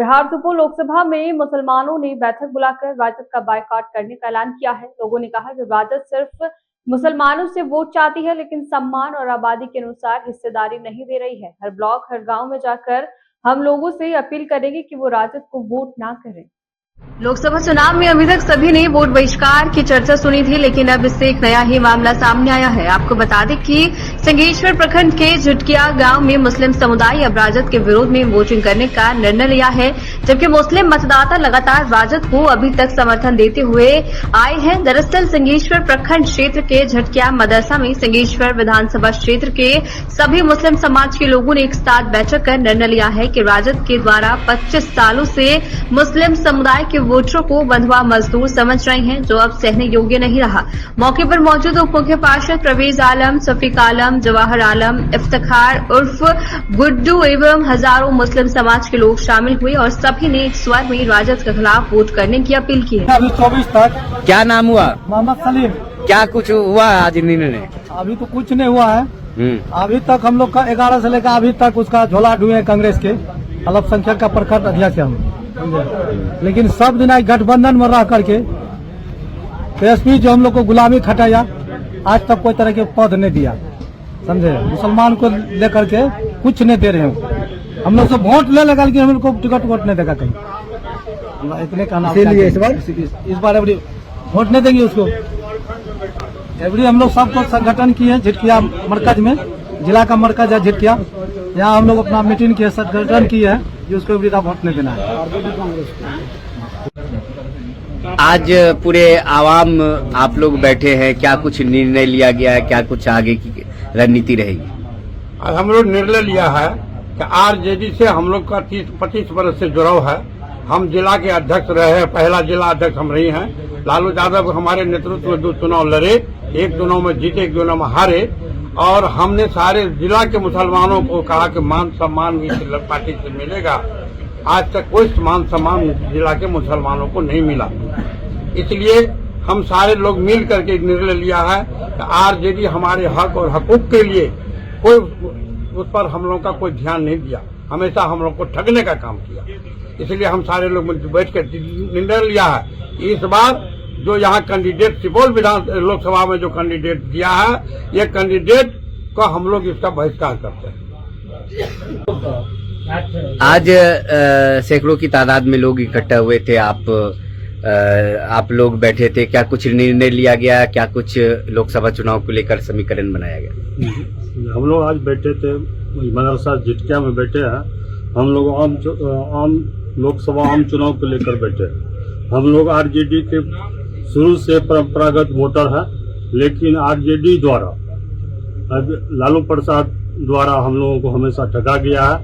बिहार सुपोल लोकसभा में मुसलमानों ने बैठक बुलाकर राजद का बायकॉट करने का ऐलान किया है। लोगों ने कहा कि राजद सिर्फ मुसलमानों से वोट चाहती है, लेकिन सम्मान और आबादी के अनुसार हिस्सेदारी नहीं दे रही है। हर ब्लॉक, हर गांव में जाकर हम लोगों से अपील करेंगे कि वो राजद को वोट ना करें। लोकसभा चुनाव में अभी तक सभी ने वोट बहिष्कार की चर्चा सुनी थी, लेकिन अब इससे एक नया ही मामला सामने आया है। आपको बता दें कि संगेश्वर प्रखंड के झुटकिया गांव में मुस्लिम समुदाय अब राजद के विरोध में वोटिंग करने का निर्णय लिया है, जबकि मुस्लिम मतदाता लगातार राजद को अभी तक समर्थन देते हुए आए हैं। दरअसल संगेश्वर प्रखंड क्षेत्र के झुटकिया मदरसा में संगेश्वर विधानसभा क्षेत्र के सभी मुस्लिम समाज के लोगों ने एक साथ बैठक कर निर्णय लिया है कि राजद के द्वारा 25 सालों से मुस्लिम समुदाय के वोटरों को बंधुआ मजदूर समझ रहे हैं, जो अब सहने योग्य नहीं रहा। मौके पर मौजूद उप मुख्य पार्षद परवेज आलम, शफीक आलम, जवाहर आलम, इफ्तिखार उर्फ गुड्डू एवं हजारों मुस्लिम समाज के लोग शामिल हुए और सभी ने एक स्वर में राजद के खिलाफ वोट करने की अपील की है। अभी 24 तक क्या नाम हुआ? मोहम्मद सलीम। क्या कुछ हुआ आज निर्णय? अभी तो कुछ नहीं हुआ है। अभी तक हम लोग का 11 से लेकर अभी तक उसका झोला ढूंढे कांग्रेस के अल्पसंख्यक का प्रखंड अध्यक्ष हम, लेकिन सब दिन गठबंधन में रह करके एसपी जो हम लोग को गुलामी खटाया, आज तक कोई तरह के पद नहीं दिया, समझे। मुसलमान को लेकर के कुछ नहीं दे रहे हैं। हम लोग से वोट ले लगा, लेकिन हम लोग को टिकट वोट नहीं देगा कहीं। इतने कहना, इसीलिए इस बार एवरी वोट नहीं देंगे उसको। एवरी हम लोग सबको संगठन किए झिटकिया मरकज में, जिला का मरकज है झिटकिया, यहाँ हम लोग अपना मीटिंग किए, संगठन किए है कि उसको एवरी का वोट नहीं देना है। आज पूरे आवाम आप लोग बैठे हैं, क्या कुछ निर्णय लिया गया है? क्या कुछ आगे की रणनीति रहेगी? आज हम लोग निर्णय लिया है कि आरजेडी से हम लोग का 30-25 वर्ष से जुड़ाव है। हम जिला के अध्यक्ष रहे हैं, पहला जिला अध्यक्ष हम रही हैं। लालू यादव हमारे नेतृत्व में 2 चुनाव लड़े, एक चुनाव में जीते, एक चुनाव में हारे, और हमने सारे जिला के मुसलमानों को कहा कि मान सम्मान भी पार्टी से मिलेगा। आज तक कोई मान सम्मान जिला के मुसलमानों को नहीं मिला, इसलिए हम सारे लोग मिल करके निर्णय लिया है कि आरजेडी हमारे हक और हकूक के लिए कोई उस पर हम लोगों का कोई ध्यान नहीं दिया, हमेशा हम लोग को ठगने का काम किया। इसलिए हम सारे लोग बैठ कर निर्णय लिया है कि इस बार जो यहाँ कैंडिडेट सुपौल विधान लोकसभा में जो कैंडिडेट दिया है, ये कैंडिडेट को हम लोग इसका बहिष्कार करते हैं। आज सैकड़ों की तादाद में लोग इकट्ठा हुए थे, आप लोग बैठे थे, क्या कुछ निर्णय लिया गया? क्या कुछ लोकसभा चुनाव को लेकर समीकरण बनाया गया? हम लोग आज बैठे थे मदरसा झिटकिया में बैठे हैं। हम लोग आम लोकसभा आम चुनाव को लेकर बैठे हैं। हम लोग आरजेडी के शुरू से परंपरागत वोटर है, लेकिन आरजेडी द्वारा लालू प्रसाद द्वारा हम लोगों को हमेशा ठगा गया है।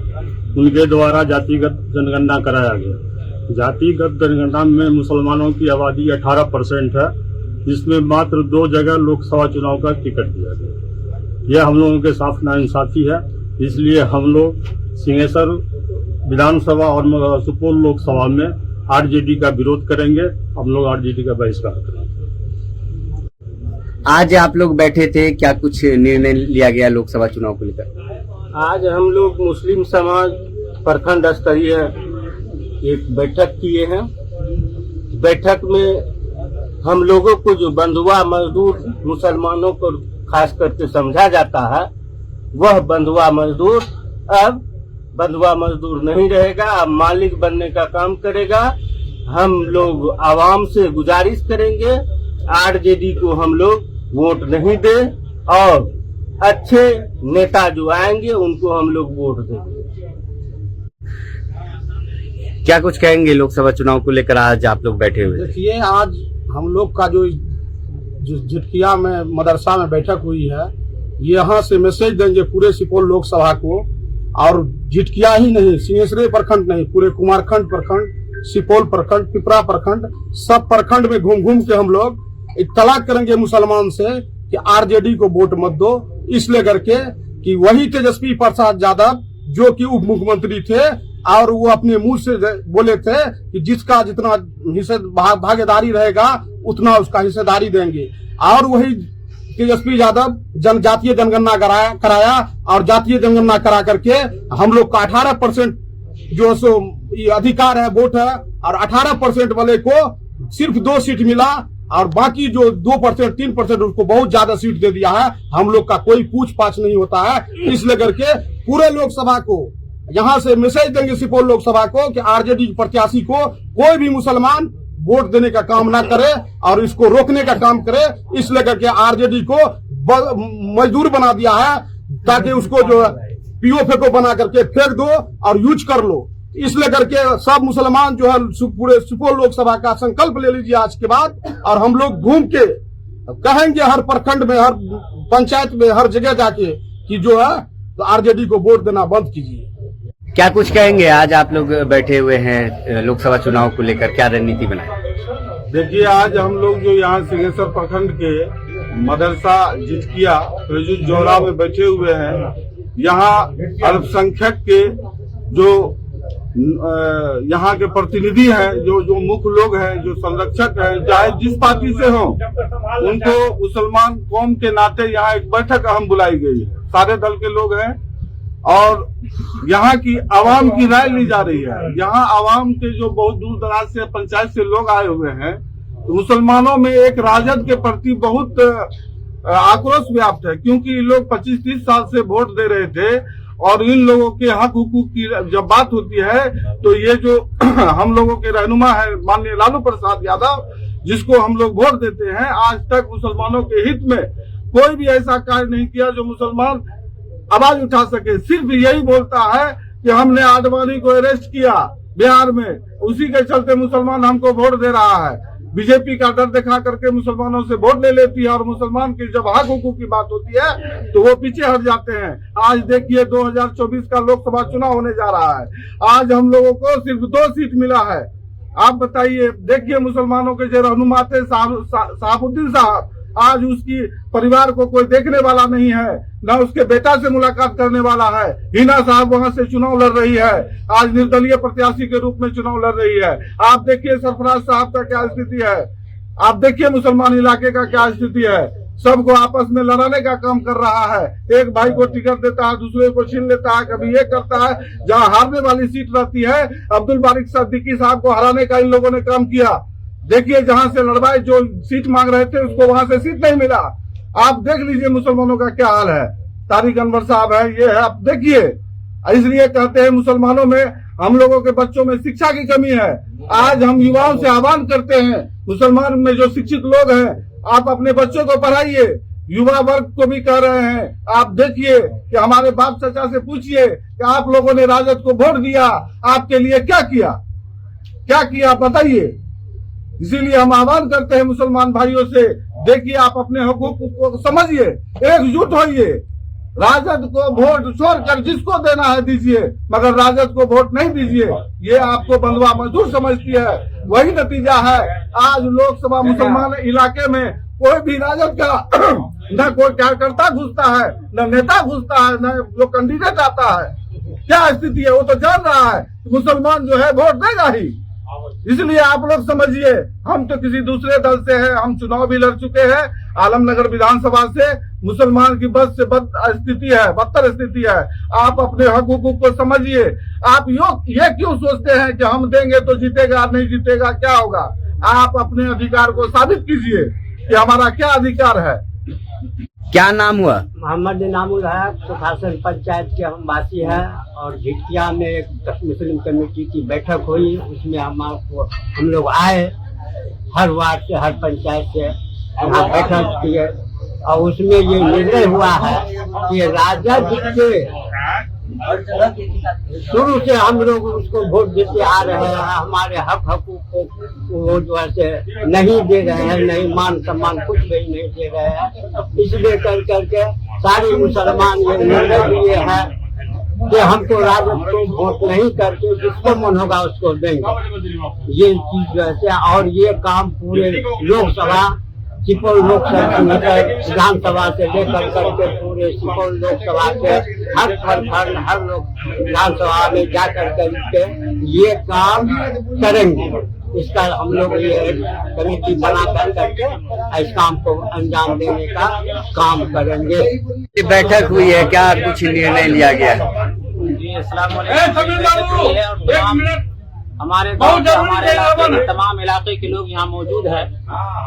उनके द्वारा जातिगत जनगणना कराया गया। जातिगत जनगणना में मुसलमानों की आबादी 18% है, जिसमें मात्र 2 जगह लोकसभा चुनाव का टिकट दिया गया। यह हम लोगों के साथ नाइंसाफी है, इसलिए हम लोग सिंहेश्वर विधानसभा और सुपौल लोकसभा में आरजेडी का विरोध करेंगे। हम लोग आरजेडी का बहिष्कार करेंगे। आज आप लोग बैठे थे, क्या कुछ निर्णय लिया गया लोकसभा चुनाव को लेकर? आज हम लोग मुस्लिम समाज प्रखंड स्तरीय एक बैठक किए हैं। बैठक में हम लोगों को जो बंधुआ मजदूर मुसलमानों को खास करके समझा जाता है, वह बंधुआ मजदूर अब बंधुआ मजदूर नहीं रहेगा, अब मालिक बनने का काम करेगा। हम लोग आवाम से गुजारिश करेंगे, आरजेडी को हम लोग वोट नहीं दे, और अच्छे नेता जो आएंगे उनको हम लोग वोट देंगे। क्या कुछ कहेंगे लोकसभा चुनाव को लेकर आज आप लोग बैठे हुए? देखिए, आज हम लोग का जो झिटकिया में मदरसा में बैठक हुई है, यहाँ से मैसेज देंगे पूरे सुपौल लोकसभा को, और झिटकिया ही नहीं, सिंहेश्वर प्रखंड नहीं, पूरे कुमारखंड प्रखंड, सुपौल प्रखंड, पिपरा प्रखंड, सब प्रखंड में घूम घूम के हम लोग इत्तला करेंगे मुसलमान से कि आरजेडी को वोट मत दो, इसलिए करके कि वही तेजस्वी प्रसाद यादव जो कि उप मुख्यमंत्री थे, और वो अपने मुंह से बोले थे कि जिसका जितना भागीदारी रहेगा उतना उसका हिस्सेदारी देंगे, और वही तेजस्वी यादव जातीय जनगणना कराया, और जातीय जनगणना करा करके हम लोग का 18% जो सो ये अधिकार है, वोट है, और 18% वाले को सिर्फ 2 सीट मिला और बाकी जो 2% 3% उसको बहुत ज्यादा सीट दे दिया है। हम लोग का कोई पूछ पाछ नहीं होता है, इसलिए करके पूरे लोकसभा को यहाँ से मैसेज देंगे सुपौल लोकसभा को कि आरजेडी प्रत्याशी को कोई भी मुसलमान वोट देने का काम ना करे और इसको रोकने का काम करे। इसलिए करके आरजेडी को मजदूर बना दिया है ताकि उसको जो पीओ बना करके फेंक दो और यूज कर लो। इसलिए करके सब मुसलमान जो है पूरे सुपौल लोकसभा का संकल्प ले लीजिए आज के बाद, और हम लोग घूम के कहेंगे हर प्रखंड में, हर पंचायत में, हर जगह जाके कि जो है तो आरजेडी को वोट देना बंद कीजिए। क्या कुछ कहेंगे? आज आप लोग बैठे हुए हैं लोकसभा चुनाव को लेकर, क्या रणनीति बनाए? देखिए, आज हम लोग जो यहाँ सिंहेश्वर प्रखंड के मदरसा जिटकिया जोरा में बैठे हुए हैं, यहाँ अल्पसंख्यक के जो यहाँ के प्रतिनिधि हैं, जो मुख्य लोग हैं, जो संरक्षक हैं, चाहे जिस पार्टी से हो, उनको मुसलमान कौम के नाते यहाँ एक बैठक अहम बुलाई गई है। सारे दल के लोग हैं और यहाँ की आवाम की राय ली जा रही है। यहाँ आवाम के जो बहुत दूर दराज से पंचायत से लोग आए हुए हैं, तो मुसलमानों में एक राजद के प्रति बहुत आक्रोश व्याप्त है, क्योंकि ये लोग 25-30 साल से वोट दे रहे थे और इन लोगों के हक हुकूक की जब बात होती है तो ये जो हम लोगों के रहनुमा है माननीय लालू प्रसाद यादव, जिसको हम लोग वोट देते हैं, आज तक मुसलमानों के हित में कोई भी ऐसा कार्य नहीं किया जो मुसलमान आवाज उठा सके। सिर्फ यही बोलता है कि हमने आडवाणी को अरेस्ट किया बिहार में, उसी के चलते मुसलमान हमको वोट दे रहा है। बीजेपी का डर दिखा करके मुसलमानों से वोट ले लेती है और मुसलमान की जब हक हुकूक की बात होती है तो वो पीछे हट जाते हैं। आज देखिए 2024 का लोकसभा चुनाव होने जा रहा है, आज हम लोगों को सिर्फ 2 सीट मिला है। आप बताइए, देखिए मुसलमानों के जो रहनुमा थे साहबुद्दीन साहब, आज उसकी परिवार को कोई देखने वाला नहीं है, न उसके बेटा से मुलाकात करने वाला है। हिना साहब वहां से चुनाव लड़ रही है, आज निर्दलीय प्रत्याशी के रूप में चुनाव लड़ रही है। आप देखिए सरफराज साहब का क्या स्थिति है, आप देखिए मुसलमान इलाके का क्या स्थिति है। सबको आपस में लड़ाने का काम कर रहा है, एक भाई को टिकट देता है, दूसरे को छीन लेता है, कभी ये करता है। जहाँ हारने वाली सीट रहती है, अब्दुल बारिक सिद्दीकी साहब को हराने का इन लोगों ने काम किया। देखिए जहां से लड़वाई जो सीट मांग रहे थे उसको वहां से सीट नहीं मिला। आप देख लीजिए मुसलमानों का क्या हाल है। तारिक अनवर साहब है, ये है, आप देखिए। इसलिए कहते हैं मुसलमानों में, हम लोगों के बच्चों में शिक्षा की कमी है। आज हम युवाओं से आह्वान करते हैं, मुसलमान में जो शिक्षित लोग हैं, आप अपने बच्चों को पढ़ाइए। युवा वर्ग को भी कह रहे हैं, आप देखिए कि हमारे बाप चाचा से पूछिए कि आप लोगों ने राजद को वोट दिया, आपके लिए क्या किया, क्या किया बताइए। इसीलिए हम आह्वान करते हैं मुसलमान भाइयों से, देखिए आप अपने हकूक को समझिए, एकजुट होइए। राजद को वोट छोड़कर जिसको देना है दीजिए, मगर राजद को वोट नहीं दीजिए। ये आपको बंधुआ मजदूर समझती है, वही नतीजा है। आज लोकसभा मुसलमान इलाके में कोई भी राजद का न कोई कार्यकर्ता घुसता है, न नेता घुसता है, न जो कैंडिडेट आता है। क्या स्थिति है, वो तो जान रहा है मुसलमान जो है वोट देगा ही। इसलिए आप लोग समझिए, हम तो किसी दूसरे दल से हैं, हम चुनाव भी लड़ चुके हैं आलमनगर विधानसभा से। मुसलमान की बद से बदतर स्थिति है। आप अपने हक हुकूक को समझिए। आप ये क्यों सोचते हैं कि हम देंगे तो जीतेगा, नहीं जीतेगा क्या होगा। आप अपने अधिकार को साबित कीजिए कि हमारा क्या अधिकार है। क्या नाम हुआ? मोहम्मद इनामुल हक, सुखासन पंचायत के हम वासी हैं और झिटकिया में एक मुस्लिम कमेटी की बैठक हुई, उसमें हम लोग आए, हर वार्ड से, हर पंचायत से यहाँ बैठक किए और उसमें ये निर्णय हुआ है कि राजद के शुरू से हम लोग उसको वोट देते आ रहे हैं, हमारे हक हकूक को वो जो है नहीं दे रहे हैं, नहीं मान सम्मान कुछ भी नहीं दे रहे हैं। इसलिए कर करके सारे मुसलमान ये निर्णय लिए हैं कि हमको राजद को वोट नहीं करके जिसको मन होगा उसको देंगे। ये चीज जो है और ये काम पूरे लोकसभा, सुपौल लोकसभा विधानसभा से लेकर करके पूरे सुपौल लोकसभा के हर प्रखंड, हर लोग विधानसभा में जाकर करके ये काम करेंगे। इसका हम लोग ये कमेटी बना कर करके इस काम को अंजाम देने का काम करेंगे। बैठक हुई है, क्या कुछ निर्णय लिया गया है? अस्सलाम वालेकुम। है और तमाम हमारे गाँव के, हमारे इलाके के तमाम इलाके के लोग यहाँ मौजूद है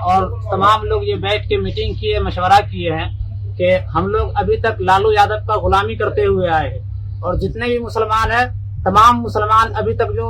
और तमाम लोग ये बैठ के मीटिंग किए, मशवरा किए हैं कि हम लोग अभी तक लालू यादव का गुलामी करते हुए आए हैं और जितने भी मुसलमान हैं, तमाम मुसलमान अभी तक जो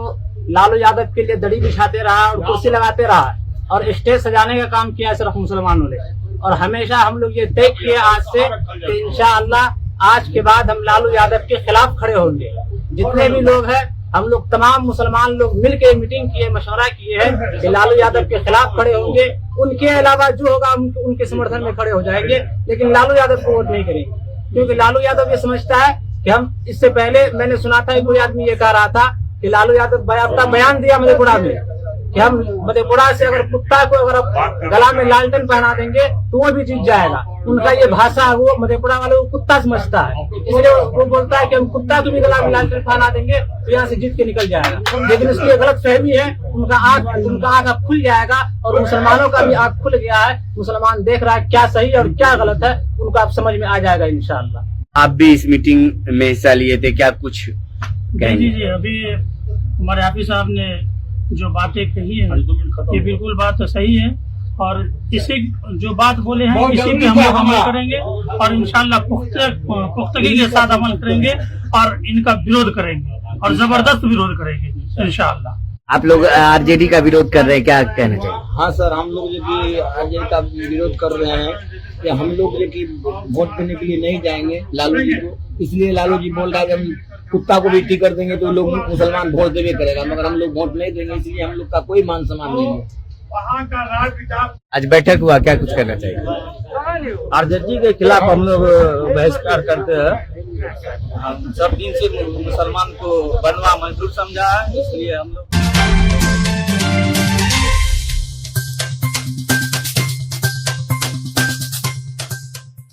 लालू यादव के लिए दड़ी बिछाते रहा और कुर्सी लगाते रहा और स्टेज सजाने का काम किया सिर्फ मुसलमानों ने। और हमेशा हम लोग ये तय किए आज से कि इंशाअल्लाह आज के बाद हम लालू यादव के खिलाफ खड़े होंगे। जितने भी लोग हैं, हम लोग तमाम मुसलमान लोग मिलकर मीटिंग किए, मशवरा किए हैं कि लालू यादव के खिलाफ खड़े होंगे। उनके अलावा जो होगा उनके समर्थन में खड़े हो जाएंगे, लेकिन लालू यादव को वोट नहीं करेंगे, क्योंकि लालू यादव ये समझता है कि हम इससे पहले मैंने सुना था कोई आदमी ये कह रहा था कि लालू यादव अपना बयान दिया मधेपुरा में कि हम मधेपुरा से अगर कुत्ता को अगर गला में लालटेन पहना देंगे तो वो भी जीत जाएगा। उनका ये भाषा वो मधेपुरा वाले को कुत्ता समझता है, इसलिए वो बोलता है कि हम कुत्ता को भी गला में लालटेन पहना देंगे तो यहाँ से जीत के निकल जाएगा। लेकिन इसकी गलत फहमी है, उनका आँख अब खुल जाएगा और मुसलमानों का भी आँख खुल गया है। मुसलमान देख रहा है क्या सही और क्या गलत है, उनका अब समझ में आ जाएगा इंशाअल्लाह। आप भी इस मीटिंग में हिस्सा लिए थे, क्या कुछ कहेंगे? जी, अभी हमारे हाफिज साहब ने जो बातें कही है ये बिल्कुल बात तो सही है और इसी जो बात बोले हैं इसी पे हम लोग अमल करेंगे और इंशाअल्लाह पुख्तगी के साथ अमल करेंगे और इनका विरोध करेंगे और जबरदस्त विरोध करेंगे इंशाअल्लाह। आप लोग आरजेडी का विरोध कर रहे हैं, क्या कहना चाहिए? हाँ सर, हम लोग जो कि आरजेडी का विरोध कर रहे हैं कि हम लोग जो कि वोट देने के लिए नहीं जाएंगे लालू जी को, इसलिए लालू जी बोल रहा है कि हम कुत्ता को भी टिकट देंगे तो लोग मुसलमान वोट देवे करेगा, मगर हम लोग वोट नहीं देंगे, इसलिए हम लोग का कोई मान सम्मान नहीं है। आज बैठक हुआ, क्या कुछ करना चाहिए? आरजेडी के खिलाफ हम लोग बहिष्कार करते हैं। हम सब दिन से मुसलमान को बनवा मजदूर समझा है, इसलिए हम लोग